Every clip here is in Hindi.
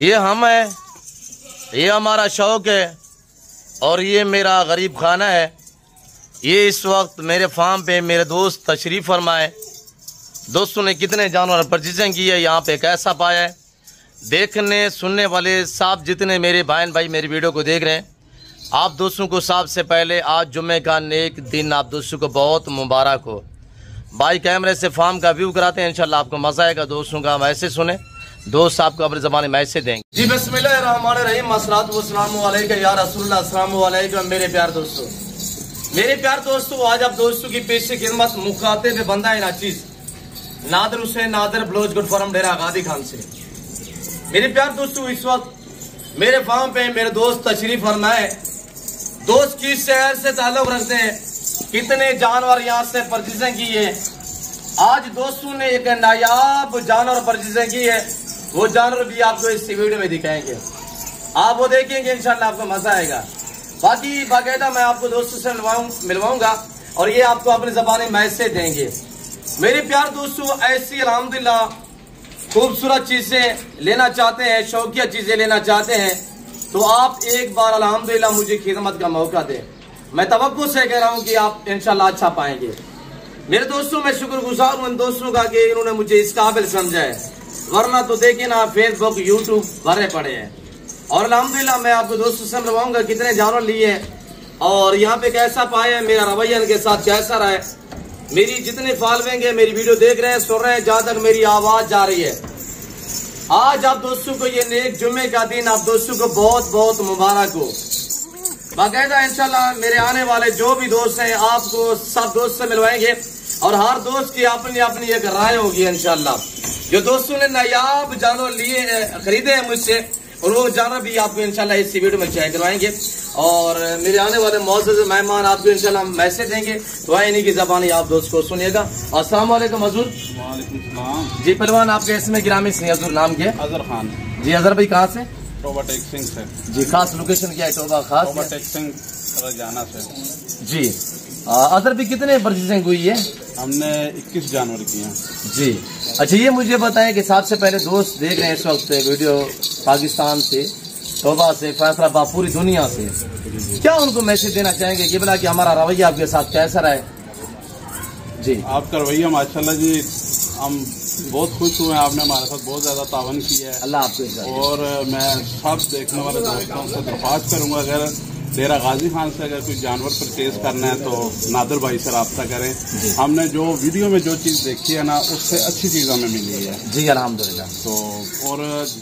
ये हम है, ये हमारा शौक है और ये मेरा गरीब खाना है। ये इस वक्त मेरे फार्म पे मेरे दोस्त तशरीफ़ फरमाए। दोस्तों ने कितने जानवर परचेजिंग की है, यहाँ पे कैसा पाया है। देखने सुनने वाले साहब जितने मेरे बहन भाई मेरी वीडियो को देख रहे हैं, आप दोस्तों को सबसे पहले आज जुम्मे का नेक दिन आप दोस्तों को बहुत मुबारक हो। भाई कैमरे से फार्म का व्यू कराते हैं, इंशाल्लाह आपको मज़ा आएगा। दोस्तों का मैसेज सुने, दोस्त आपको अपने ज़बान में मैसेज देंगे। जी बिस्मिल्लाहिर्रहमानिर्रहीम, अस्सलातु वस्सलामु अलैका या रसूलल्लाह, अस्सलामु अलैकुम मेरे प्यार दोस्तों। मेरे प्यार दोस्तों, आज आप दोस्तों की पेश खिदमत मुखातिब पे बंदा है नाचीज नादर हुसैन नादर ब्लाउज गुड फॉर्म डेरा गादी खान से। मेरे प्यार दोस्तों, इस वक्त मेरे फार्म पे मेरे दोस्त तशरीफ फरमाए। दोस्त किस शहर से ताल्लुक रखते हैं, कितने जानवर यहाँ से परचेजिंग की है। आज दोस्तों ने एक नायाब जानवर परचेजिंग की है, वो जानवर भी आपको इस वीडियो में दिखाएंगे। आप वो देखेंगे, इंशाल्लाह आपको मजा आएगा। बाकी बाकायदा मैं आपको दोस्तों से मिलवाऊंगा और ये आपको अपनी ज़बान में मैसेज देंगे। मेरे प्यार दोस्तों, ऐसी अल्हम्दुलिल्लाह खूबसूरत चीजें लेना चाहते हैं, शौकिया चीजें लेना चाहते हैं, तो आप एक बार अल्हम्दुलिल्लाह मुझे खिदमत का मौका दें। मैं तवक्को से कह रहा हूँ कि आप इंशाल्लाह अच्छा पाएंगे। मेरे दोस्तों, मैं शुक्रगुजार हूँ इन दोस्तों का कि इन्होंने मुझे इस काबिल समझा है, वरना तो देखिए ना फेसबुक यूट्यूब भरे पड़े हैं। और अल्हम्दुलिल्लाह मैं आपको दोस्तों से मिलवाऊंगा कितने जानवर लिए और यहाँ पे कैसा पाया है, मेरा रवैया इनके साथ कैसा रहा है। मेरी जितने फॉलोइंग है, मेरी वीडियो देख रहे हैं, सुन रहे हैं, जहां तक मेरी आवाज जा रही है, आज आप दोस्तों को ये नेक जुम्मे का दिन आप दोस्तों को बहुत बहुत मुबारक हो। बाकायदा इंशाल्लाह मेरे आने वाले जो भी दोस्त हैं, आपको सब दोस्त से मिलवाएंगे और हर दोस्त की अपनी अपनी एक राय होगी इंशाल्लाह। जो दोस्तों ने नायाब जानवर लिए हैं, खरीदे हैं मुझसे, और वो जानवर भी आपको इंशाल्लाह इस वीडियो में शेयर करवाएंगे। और मेरे आने वाले मौजूद मेहमान आपको इंशाल्लाह मैसेज देंगे, तो आए इन्हीं की ज़बानी आप दोस्त को सुनिएगा। अस्सलाम वालेकुम हजूर। वालेकुम सलाम। जी पहलवान, आपके इसमें गिरामी से हजूर नाम क्या? अजहर खान। जी अजहर भाई कहाँ से? टोबा टेक सिंह से। जी खास लोकेशन क्या है? टोबा खास टोबा टेक सिंह रजाना से। जी अजहर भाई कितने परचेजिंग हुई है? हमने 21 जानवर किए हैं। जी अच्छा, ये मुझे बताएं कि सबसे पहले दोस्त देख रहे हैं इस वक्त वीडियो पाकिस्तान से, टोबा से, फैसलाबाद, पूरी दुनिया से, क्या उनको मैसेज देना चाहेंगे कि बोला कि हमारा रवैया आपके साथ कैसा रहा है? जी आपका रवैया माशाल्लाह जी, हम बहुत खुश हुए हैं। आपने हमारे साथ बहुत ज्यादा तावन किया है, अल्लाह आपको। और मैं सब देखने वाले दोस्तों से दरख्वास्त करूंगा, अगर डेरा गाजी खान से अगर कोई जानवर परचेज करना है तो नादर भाई से रब्ता करें। हमने जो वीडियो में जो चीज़ देखी है ना, उससे अच्छी चीज़ हमें मिली है। जी अल्हम्दुलिल्लाह। तो और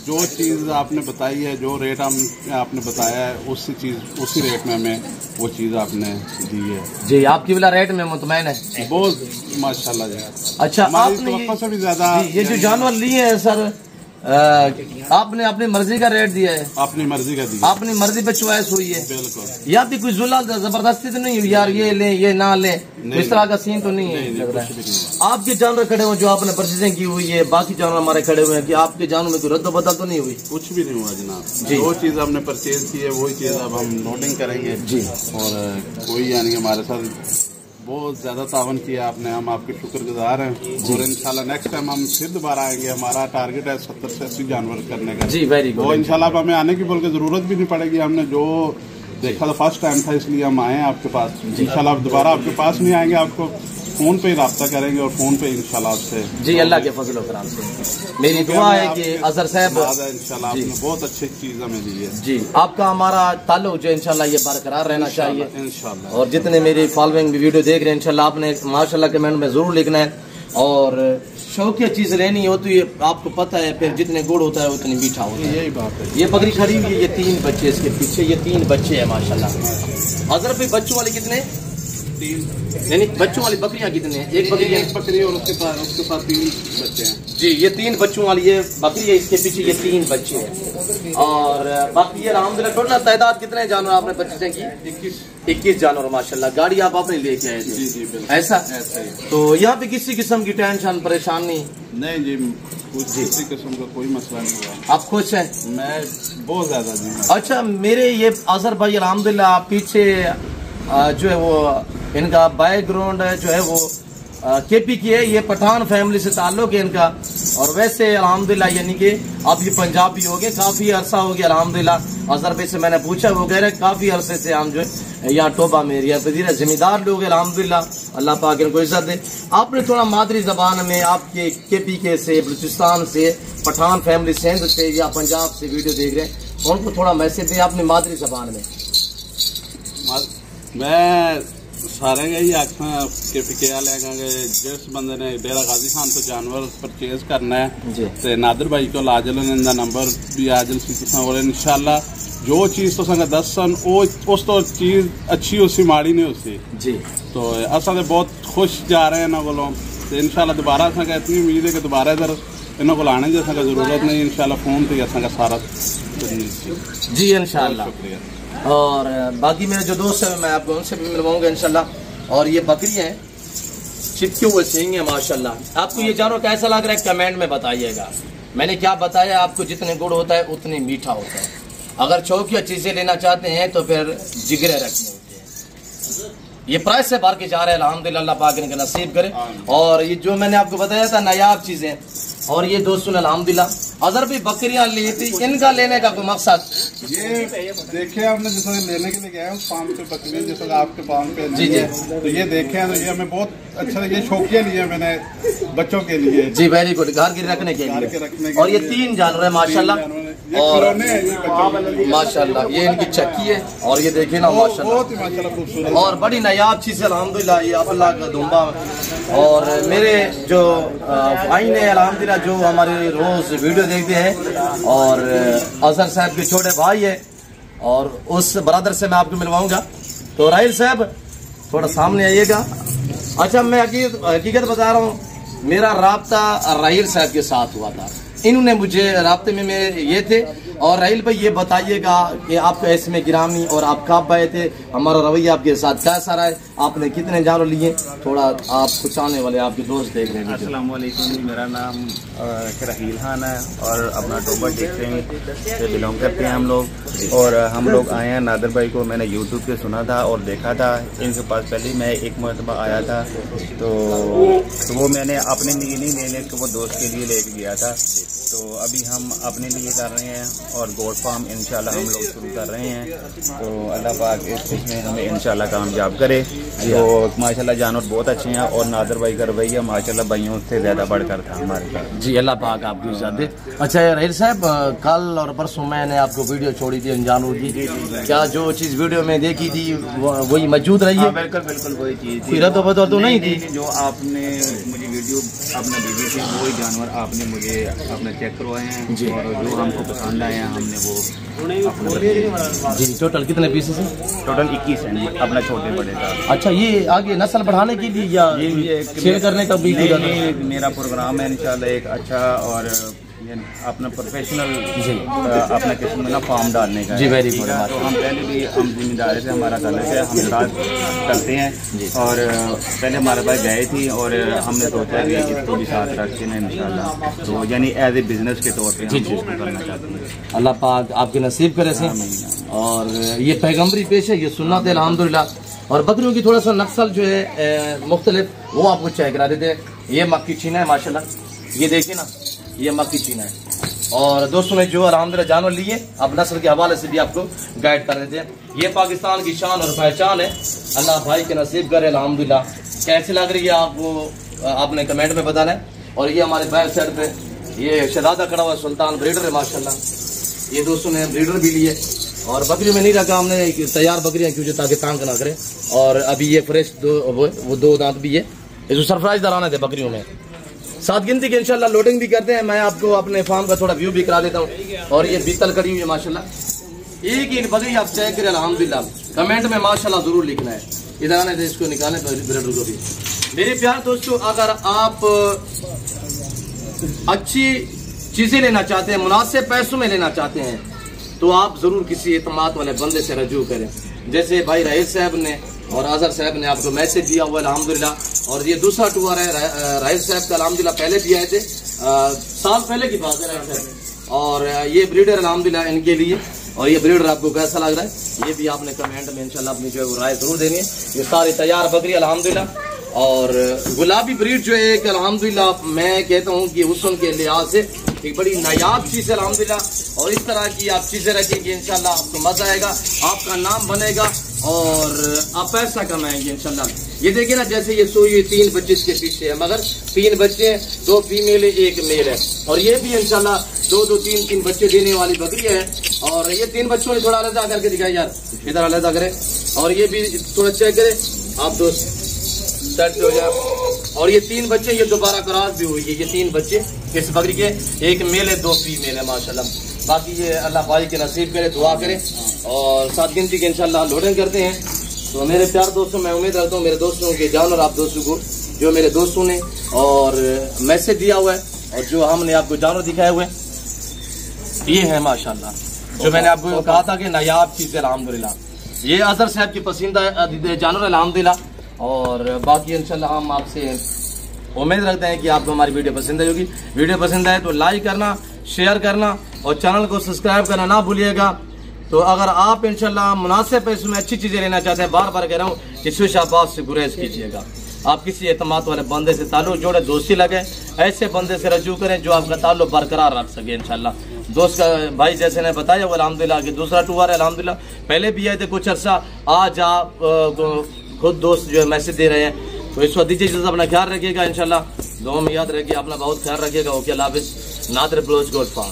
जो चीज़ आपने बताई है, जो रेट आपने बताया है, उसी रेट में हमें वो चीज़ आपने दी है। जी आपकी वाला रेट में मुतमैन है बहुत माशाल्लाह जी। अच्छा, आपने से भी ज्यादा ये जो जानवर लिए हैं सर, आपने अपनी मर्जी का रेट दिया है? अपनी मर्जी का दिया, अपनी मर्जी पे चॉइस हुई है। बिल्कुल। यहाँ भी कोई जुल्म जबरदस्ती तो नहीं हुई यार ये ले ये ना ले, इस तरह का सीन तो नहीं है? नहीं, आपके जानवर खड़े हुए जो आपने परचेजिंग की हुई है, बाकी जानवर हमारे खड़े हुए हैं, कि आपके जानवर में कोई रद्द बदल तो नहीं हुई? कुछ भी नहीं हुआ जनाब। जो चीज हमने परचेज की है वही चीज अब हम नोटिंग करेंगे जी। और कोई यानी कि हमारे साथ बहुत ज्यादा तावन किया आपने, हम आपके शुक्रगुजार हैं। और इंशाल्लाह नेक्स्ट टाइम हम फिर दोबारा आएंगे। हमारा टारगेट है 70 से 80 जानवर करने का। जी वेरी गुड। वो इंशाल्लाह हमें आने की बोल के जरूरत भी नहीं पड़ेगी। हमने जो देखा था फर्स्ट टाइम था, इसलिए हम आए हैं आपके पास। इंशाल्लाह अब दोबारा आपके पास नहीं आएंगे, आपको फोन पे ही राब्ता करेंगे और फोन पे इंशाल्लाह आपसे। जी अल्लाह के फजल करम से मेरी दुआ है कि अजहर साहब इंशाल्लाह आपने बहुत अच्छी चीज हमें दी है। जी आपका हमारा ताल्लुक जो इंशाल्लाह ये बरकरार रहना चाहिए इंशाल्लाह। और जितने मेरी फॉलोइंग वीडियो देख रहे हैं, इंशाल्लाह आपने माशाल्लाह कमेंट में जरूर लिखना है। और शौकिया चीज लेनी होती है, आपको पता है, फिर जितने गुड़ होता है उतनी मीठा होता है। यही बात है। ये बकरी खड़ी हुई है, ये 3 बच्चे इसके पीछे, ये 3 बच्चे हैं माशाल्लाह। अजहर भाई बच्चों वाले कितने? 3। यानी बच्चों वाली बकरियां कितने हैं? एक बकरी और उसके पास 3 बच्चे हैं। जी ये 3 बच्चों वाली ये बकरी है, इसके पीछे ये 3 बच्चे हैं। और बाकी ये अल्हम्दुलिल्लाह टोटल तादाद कितने जानवर आपने परचेजिंग की? 21 जानवर माशाल्लाह। गाड़ी आप अपने लेके आए थे? जी जी बिल्कुल। ऐसा ही। तो यहाँ पे किसी किस्म की टेंशन परेशानी नहीं जी, किसी किस्म का कोई मसला नहीं हुआ। आप खुश हैं? मैं बहुत ज्यादा जी। अच्छा, मेरे ये अजहर भाई अल्हम्दुलिल्लाह पीछे जो है वो इनका बैकग्राउंड जो है वो केपी की है, ये पठान फैमिली से ताल्लुक है इनका। और वैसे अल्हम्दुलिल्लाह यानी कि अब ये पंजाबी हो गए, काफी अरसा हो गया अल्हम्दुलिल्लाह। अजहर भाई से मैंने पूछा, वो कह रहे काफी अरसे से हम जो है यहाँ टोबा में एरिया पे जिम्मेदार लोग हैं अल्हम्दुलिल्लाह, अल्लाह पाक इनको इज्जत दे। आपने थोड़ा मादरी जबान में आपके केपी के से, बलूचिस्तान से, पठान फैमिली सिंध से या पंजाब से वीडियो देख रहे हैं, उनको थोड़ा मैसेज दे अपनी मादरी जबान में। मैं सारे ही आखना कि पिकेया लेंगे जिस बंदे ने डेरा गाजी खान तो जानवर परचेज करना है तो नादिर भाई को लाजल इनका नंबर भी आजल सी इंशाल्लाह जो चीज़ तो संग दसन उस तो चीज़ अच्छी उसी माड़ी नहीं उसी जी। तो असा तो बहुत खुश जा रहे हैं इन्हों को, तो इंशाल्लाह दोबारा संग इतनी उम्मीद है कि दोबारा इधर इन्हों को आने की संग जरूरत नहीं, इंशाल्लाह फोन पे संग सारा जी इंशाल्लाह। और बाकी मेरे जो दोस्त हैं मैं आपको उनसे भी मिलवाऊंगा इंशाल्लाह। और ये बकरियां हैं, चिपके हुए सींग हैं माशाल्लाह। आपको ये जानवर कैसा लग रहा है कमेंट में बताइएगा। मैंने क्या बताया आपको, जितने गुड़ होता है उतने मीठा होता है। अगर चौकिया चीजें लेना चाहते हैं तो फिर जिगरे रखने होते हैं। ये प्राइस से बाहर के जा रहे हैं अल्हम्दुलिल्लाह, अल्लाह पाक इनका नसीब करे। और ये जो मैंने आपको बताया था नायाब चीजें, और ये दोस्तों ने अल्हम्दुलिल्लाह अजहर भी बकरियां ली थी, इनका लेने का कोई मकसद ये देखे आपने जैसे लेने के लिए गए फार्म पे बकरियां जैसे आपके फार्म पे जी जी, तो ये देखे हैं तो ये हमें बहुत अच्छा लगे, शौकिया लिए मैंने बच्चों के लिए जी, वेरी गुड, घर के रखने के लिए। और ये 3 जानवर है माशाल्लाह, और माशाल्लाह ये इनकी चक्की है, और ये देखिए ना माशाल्लाह, और बड़ी नायाब चीज है अल्हम्दुलिल्लाह, ये अल्लाह का दुम्बा। और मेरे जो भाई ने अल्हम्दुलिल्लाह जो हमारे रोज वीडियो देखते हैं, और अजहर साहब के छोटे भाई है, और उस ब्रदर से मैं आपको मिलवाऊंगा। तो राहिल साहब थोड़ा सामने आइएगा। अच्छा, मैं हकीकत बता रहा हूँ, मेरा राब्ता राहिल साहब के साथ हुआ था, इन्होंने मुझे राब्ते में मेरे ये थे। और राहिल भाई ये बताइएगा कि आप ऐसे में गिरामी और आप कब आए थे, हमारा रवैया आपके साथ कैसा रहा है, आपने कितने जानवर लिए, थोड़ा आप कुछ आने वाले आपके दोस्त देख रहे हैं। अस्सलाम वालेकुम, मेरा नाम राहिल खान है और अपना टोबा डिस्ट्रिक्ट से बिलोंग करते हैं हम लोग। और हम लोग आए हैं नादिर भाई को मैंने यूट्यूब पे सुना था और देखा था इनके पास, पहले मैं एक मरतबा आया था तो वो मैंने अपने लिए नहीं, मैंने वो दोस्त के लिए लेके गया था। तो अभी हम अपने लिए कर रहे हैं और गोट फार्म इंशाल्लाह हम लोग शुरू कर रहे हैं। तो अल्लाह पाक इसमें हमें इंशाल्लाह कामयाब करे। तो माशाल्लाह जानवर बहुत अच्छे हैं और नादिर भाई का रवैया माशाल्लाह भाइयों से ज़्यादा बढ़कर था हमारे साथ जी, अल्लाह पाक आपकी इज्जत दे। अच्छा राहिल साहब, कल और परसों मैंने आपको वीडियो छोड़ी थी जानवर की, क्या जो चीज़ वीडियो में देखी थी वही मौजूद रही है? बिल्कुल बिल्कुल वही चीज़, कोई रद्द बदल तो नहीं थी? जो आपने मुझे वीडियो अपना भेजी थी वही जानवर आपने मुझे अपना चेक करवाए हैं जी, और जो हमको पसंद आए हैं हमने वो जी। टोटल कितने पीसेस हैं? टोटल 21 हैं अपना छोटे बड़े का। अच्छा, ये आगे नस्ल बढ़ाने के लिए या सेल करने का भी? मेरा प्रोग्राम है इंशाल्लाह एक अच्छा और अपना प्रोफेशनल अपना किस्म में ना फार्म डालने का जी, वेरी गुड। तो हम पहले भी हम जिम्मेदारी से हमारा तल्लुक है, हम रात करते हैं और पहले हमारे पास गए थी और हमने सोचा कि इसको भी साथ रख के ना इंशाल्लाह तो यानी एज ए बिजनेस के तौर पे हम इसको करना चाहते हैं। अल्लाह पाक आपके नसीब करे से। और ये पैगम्बरी पेश है, ये सुन्नत है अल्हम्दुलिल्लाह। और बकरियों की थोड़ा सा नस्ल जो है मुख्तलिफ, वो आपको चेक करा देते हैं। ये मक्की चीना है माशाल्लाह, ये देखिए ना, ये मक्की चीना है। और दोस्तों ने जो अल्हम्दुलिल्लाह जानवर लिए अब नस्ल के हवाले से भी आपको गाइड कर देते हैं। ये पाकिस्तान की शान और पहचान है, अल्लाह भाई के नसीब करे अल्हम्दुलिल्लाह। कैसी लग रही है आपको, आपने कमेंट में बताना है। और ये हमारे बैक साइड पे ये शहजादा खड़ा हुआ सुल्तान ब्रीडर है माशाल्लाह, ये दोस्तों ने ब्रीडर भी लिए। और बकरियों में नहीं रखा हमने, तैयार बकरियां क्यों, ताकि तंग ना करे। और अभी ये फ्रेश वो 2 दांत भी है, इसको सरप्राइज दलाने थे बकरियों में। 7 गिनती के इंशाल्लाह लोडिंग भी करते हैं। मैं आपको अपने फार्म का थोड़ा व्यू भी करा देता हूँ। और ये बीतल कड़ी हुई है माशाल्लाह, एक ही बकरी आप चेक करें अल्हम्दुलिल्लाह। कमेंट में माशाल्लाह जरूर लिखना है, इधर आने थे इसको निकालें ब्रीडर को भी। मेरे प्यार दोस्तों, अगर आप अच्छी चीजें लेना चाहते हैं, मुनासिब पैसों में लेना चाहते हैं, तो आप जरूर किसी एतमाद वाले बंदे से रजू करें। जैसे भाई राहिल साहब ने और अजहर साहब ने आपको मैसेज दिया हुआ अल्हम्दुलिल्लाह। और ये दूसरा टूर है राहिल साहब का अल्हम्दुलिल्लाह, पहले भी आए थे, साल पहले की बात है राहिल साहब। और ये ब्रीडर अल्हम्दुलिल्लाह इनके लिए। और ये ब्रीडर आपको कैसा लग रहा है, ये भी आपने कमेंट में इंशाल्लाह अपनी जो है वो राय जरूर देनी है। ये सारी तैयार बकरी अल्हम्दुलिल्लाह। और गुलाबी ब्रीड जो है कि अल्हम्दुलिल्लाह मैं कहता हूँ कि हुस्न के लिहाज से एक बड़ी नायाब चीज़ है अल्हम्दुलिल्लाह। और इस तरह की आप चीज़ें रखेंगे इंशाल्लाह आपको मजा आएगा, आपका नाम बनेगा और आप पैसा कमाएंगे इंशाल्लाह। ये देखिए ना, जैसे ये सोई 3 बच्चे इसके पीछे है, मगर 3 बच्चे हैं, 2 फीमेल है 1 मेल है। और ये भी इंशाल्लाह 2-2 3-3 बच्चे देने वाली बकरी है। और ये 3 बच्चों ने थोड़ा अलग करके दिखाई यार, इधर अलग करें और ये भी थोड़ा चेक करें आप दोस्त, सेट हो जाए। और ये 3 बच्चे ये दोबारा क्रॉस भी हुई है, ये 3 बच्चे इस बकरी के, 1 मेल है 2 फीमेल है माशाल्लाह। बाकी ये अल्लाह भाई के नसीब करे, दुआ करें और 7 गिनती के इंशाल्लाह लोडिंग करते हैं। तो मेरे प्यार दोस्तों, मैं उम्मीद करता हूँ मेरे दोस्तों के जानवर आप दोस्तों को, जो मेरे दोस्तों ने और मैसेज दिया हुआ है और जो हमने आपको जानवर दिखाए हुए ये है माशाल्लाह, जो मैंने आपको कहा था कि नायाब चीज़ है अल्हम्दुलिल्लाह। ये अजहर साहब की पसंदीदा जानवर अल्हम्दुलिल्लाह। और बाकी इंशाल्लाह हम आपसे उम्मीद रखते हैं कि आपको हमारी वीडियो पसंद आई होगी। वीडियो पसंद आए तो लाइक करना, शेयर करना और चैनल को सब्सक्राइब करना ना भूलिएगा। तो अगर आप इंशाल्लाह मुनासिब पैसों में अच्छी चीज़ें लेना चाहते हैं, बार बार कह रहा हूँ कि स्विच आबाद से गुरेज कीजिएगा। आप किसी एतमाद वाले बंदे से ताल्लुक जोड़े, दोस्ती लगे, ऐसे बंदे से रजू करें जो आपका ताल्लुक बरकरार रख सके इंशाल्लाह। दोस्त का भाई जैसे ने बताया वो अल्हम्दुलिल्लाह कि दूसरा टूर है अल्हम्दुलिल्लाह। पहले भी आए थे कुछ अर्सा, आज आप खुद दोस्त जो है मैसेज दे रहे हैं। तो इस वक्त दीजिए, अपना ख्याल रखिएगा इंशाल्लाह, दुआ में याद रखिए, अपना बहुत ख्याल रखिएगा। ओके, अल्लाह हाफिज़। नादर ब्लोच गोड फार्म।